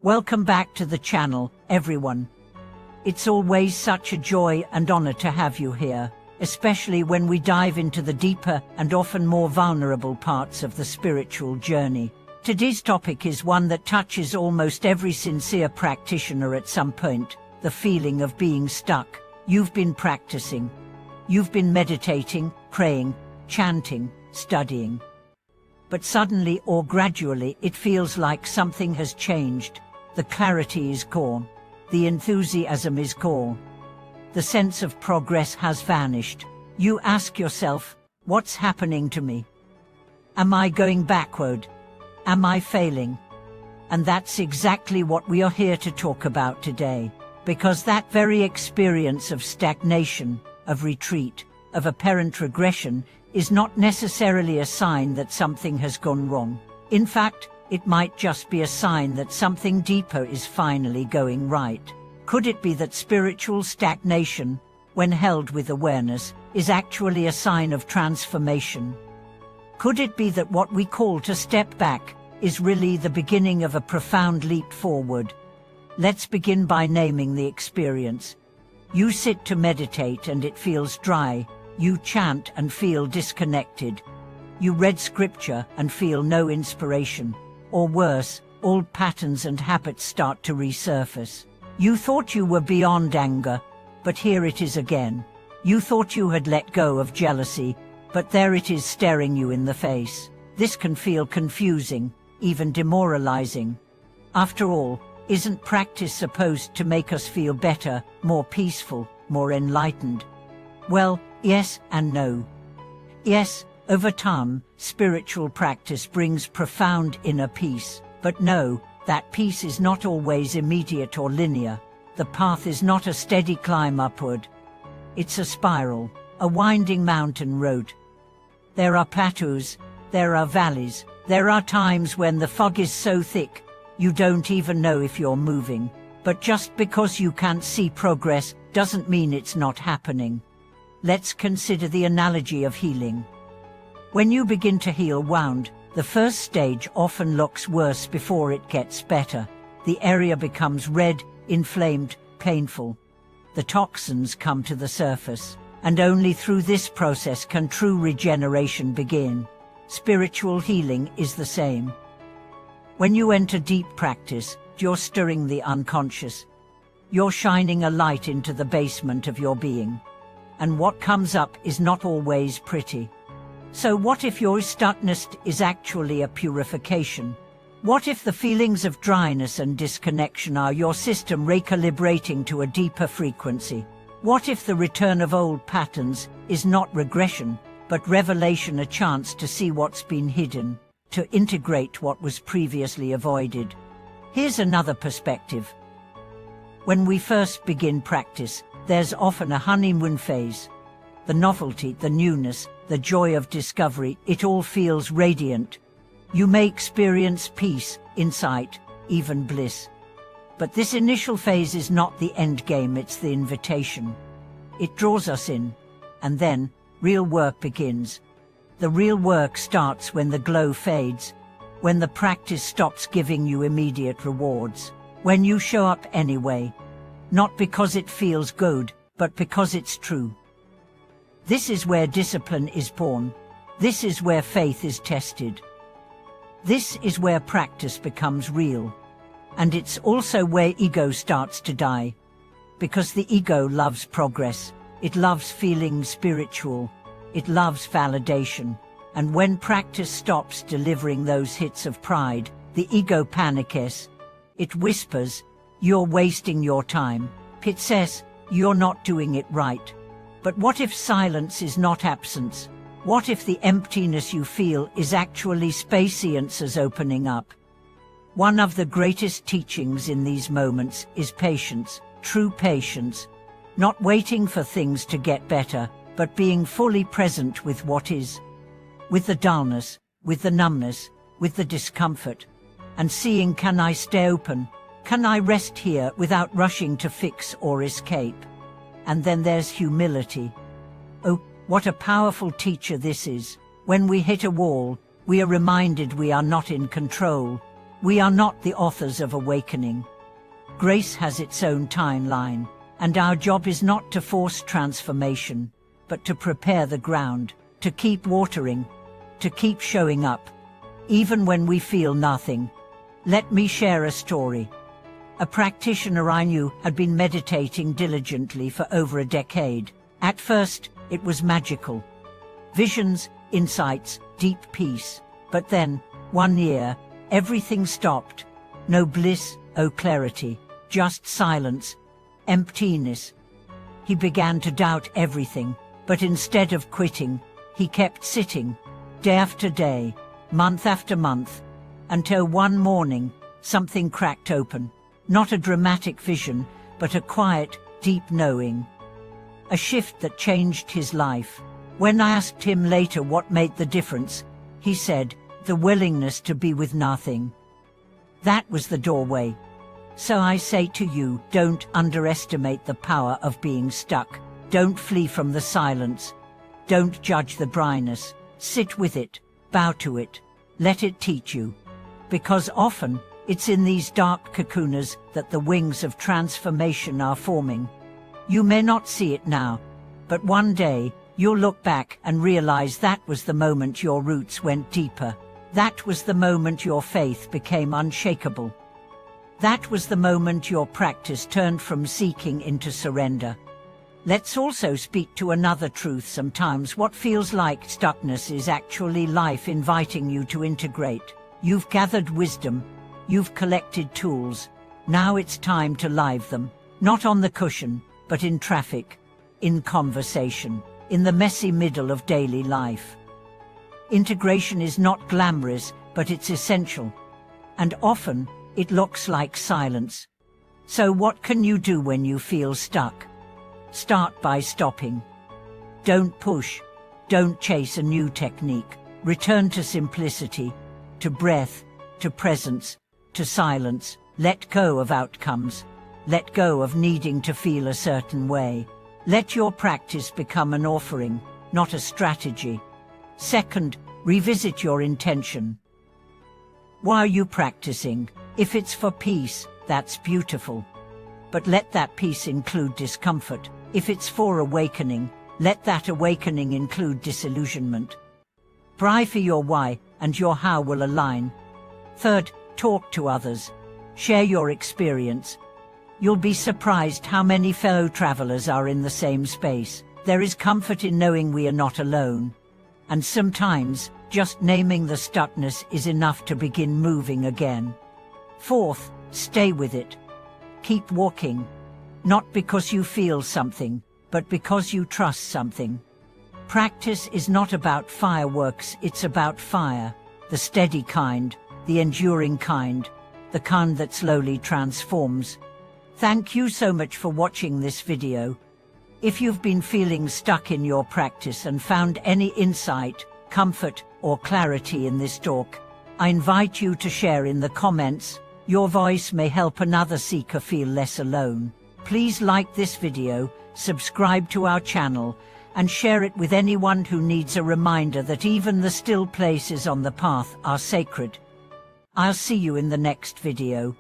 Welcome back to the channel, everyone. It's always such a joy and honor to have you here, especially when we dive into the deeper and often more vulnerable parts of the spiritual journey. Today's topic is one that touches almost every sincere practitioner at some point: the feeling of being stuck. You've been practicing. You've been meditating, praying, chanting, studying. But suddenly or gradually it feels like something has changed. The clarity is gone. The enthusiasm is gone. The sense of progress has vanished. You ask yourself, what's happening to me? Am I going backward? Am I failing? And that's exactly what we are here to talk about today. Because that very experience of stagnation, of retreat, of apparent regression is not necessarily a sign that something has gone wrong. In fact, it might just be a sign that something deeper is finally going right. Could it be that spiritual stagnation, when held with awareness, is actually a sign of transformation? Could it be that what we call to step back is really the beginning of a profound leap forward? Let's begin by naming the experience. You sit to meditate and it feels dry. You chant and feel disconnected. You read scripture and feel no inspiration. Or worse, old patterns and habits start to resurface. You thought you were beyond anger, but here it is again. You thought you had let go of jealousy, but there it is staring you in the face. This can feel confusing, even demoralizing. After all, isn't practice supposed to make us feel better, more peaceful, more enlightened? Well, yes and no. Yes, over time, spiritual practice brings profound inner peace. But no, that peace is not always immediate or linear. The path is not a steady climb upward. It's a spiral, a winding mountain road. There are plateaus, there are valleys, there are times when the fog is so thick, you don't even know if you're moving. But just because you can't see progress doesn't mean it's not happening. Let's consider the analogy of healing. When you begin to heal wound, the first stage often looks worse before it gets better. The area becomes red, inflamed, painful. The toxins come to the surface, and only through this process can true regeneration begin. Spiritual healing is the same. When you enter deep practice, you're stirring the unconscious. You're shining a light into the basement of your being. And what comes up is not always pretty. So what if your stuckness is actually a purification? What if the feelings of dryness and disconnection are your system recalibrating to a deeper frequency? What if the return of old patterns is not regression, but revelation, a chance to see what's been hidden, to integrate what was previously avoided? Here's another perspective. When we first begin practice, there's often a honeymoon phase. The novelty, the newness, the joy of discovery, it all feels radiant. You may experience peace, insight, even bliss. But this initial phase is not the end game, it's the invitation. It draws us in, and then real work begins. The real work starts when the glow fades, when the practice stops giving you immediate rewards, when you show up anyway, not because it feels good, but because it's true. This is where discipline is born. This is where faith is tested. This is where practice becomes real. And it's also where ego starts to die. Because the ego loves progress. It loves feeling spiritual. It loves validation. And when practice stops delivering those hits of pride, the ego panics. It whispers, "You're wasting your time." It says, "You're not doing it right." But what if silence is not absence? What if the emptiness you feel is actually space answers opening up? One of the greatest teachings in these moments is patience, true patience. Not waiting for things to get better, but being fully present with what is. With the dullness, with the numbness, with the discomfort. And seeing, can I stay open? Can I rest here without rushing to fix or escape? And then there's humility. Oh, what a powerful teacher this is. When we hit a wall, we are reminded we are not in control. We are not the authors of awakening. Grace has its own timeline, and our job is not to force transformation, but to prepare the ground, to keep watering, to keep showing up, even when we feel nothing. Let me share a story. A practitioner I knew had been meditating diligently for over a decade. At first, it was magical. Visions, insights, deep peace. But then, one year, everything stopped. No bliss, no clarity, just silence, emptiness. He began to doubt everything, but instead of quitting, he kept sitting, day after day, month after month, until one morning, something cracked open. Not a dramatic vision, but a quiet, deep knowing. A shift that changed his life. When I asked him later what made the difference, he said, the willingness to be with nothing. That was the doorway. So I say to you, don't underestimate the power of being stuck. Don't flee from the silence. Don't judge the dryness. Sit with it, bow to it, let it teach you. Because often, it's in these dark cocooners that the wings of transformation are forming. You may not see it now, but one day, you'll look back and realize that was the moment your roots went deeper. That was the moment your faith became unshakable. That was the moment your practice turned from seeking into surrender. Let's also speak to another truth. Sometimes what feels like stuckness is actually life inviting you to integrate. You've gathered wisdom. You've collected tools. Now it's time to live them. Not on the cushion, but in traffic, in conversation, in the messy middle of daily life. Integration is not glamorous, but it's essential. And often, it looks like silence. So what can you do when you feel stuck? Start by stopping. Don't push. Don't chase a new technique. Return to simplicity, to breath, to presence, to silence. Let go of outcomes. Let go of needing to feel a certain way. Let your practice become an offering, not a strategy. Second, revisit your intention. Why are you practicing? If it's for peace, that's beautiful. But let that peace include discomfort. If it's for awakening, let that awakening include disillusionment. Pray for your why, and your how will align. Third, talk to others. Share your experience. You'll be surprised how many fellow travelers are in the same space. There is comfort in knowing we are not alone. And sometimes, just naming the stuckness is enough to begin moving again. Fourth, stay with it. Keep walking. Not because you feel something, but because you trust something. Practice is not about fireworks, it's about fire. The steady kind, the enduring kind, the kind that slowly transforms. Thank you so much for watching this video. If you've been feeling stuck in your practice and found any insight, comfort, or clarity in this talk, I invite you to share in the comments. Your voice may help another seeker feel less alone. Please like this video, subscribe to our channel, and share it with anyone who needs a reminder that even the still places on the path are sacred. I'll see you in the next video.